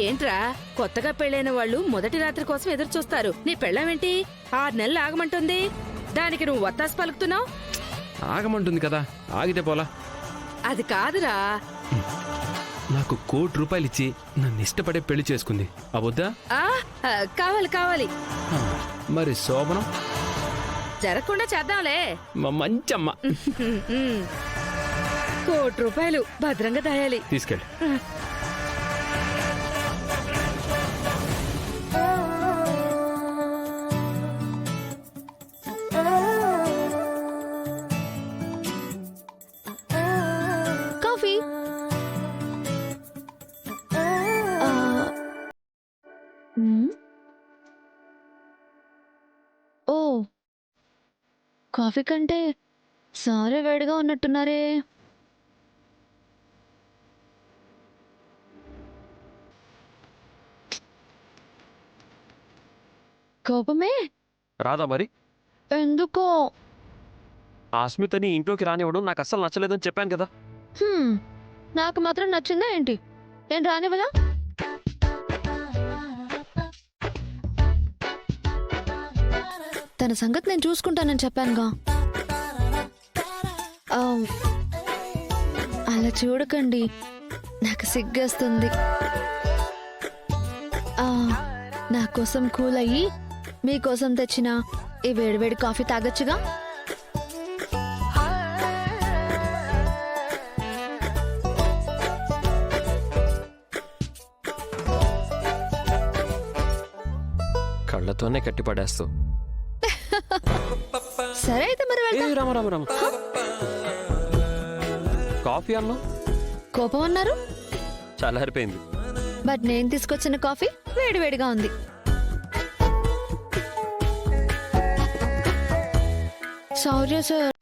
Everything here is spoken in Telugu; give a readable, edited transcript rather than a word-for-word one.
ఏంట్రా కొత్తగా పెళ్ళైన వాళ్ళు మొదటి రాత్రి కోసం ఎదురు చూస్తారు. నీ పెళ్ళమేంటి 6 నెలలు ఆగమంటుంది? దానికి నువ్వు వత్తాసు పలుకుతున్నావు. ఆగమంటుంది కదా, ఆగితే పోలా. అది కాదురా. నాకు ₹1,00,00,000 ఇచ్చి నన్ను ఇష్టపడే పెళ్లి చేసుకుంది, అవద్దా? కావాలి కావాలి. మరి శోభనం జరగకుండా చేద్దాంలే. మంచమ్మ. ₹1,00,00,000 భద్రంగా దాయాలి. తీసుకెళ్ళి. కాఫీ. ఓ, కాఫీ కంటే సారే వేడిగా ఉన్నట్టున్నారే. కోపమే రాదా మరి? ఎందుకో. ఆస్మితని ఇంట్లోకి రానివ్వడం నాకు అస్సలు నచ్చలేదని చెప్పాను కదా. నాకు మాత్రం నచ్చిందా ఏంటి? నేను రానివ్వదా? తన సంగతి నేను చూసుకుంటానని చెప్పానుగా. అలా చూడకండి, నాకు సిగ్గేస్తుంది. నా కోసం కూల్ అయ్యి మీకోసం తెచ్చిన ఈ వేడివేడి కాఫీ తాగొచ్చుగా. కళ్ళతోనే కట్టిపడేస్తావు. సరే అయితే మరి వెళ్తా. రామ కాఫీ అన్నా, కోపం అన్నారు. చల్లారిపోయింది. బట్ నేను తీసుకొచ్చిన కాఫీ వేడివేడిగా ఉంది. Sorry sir.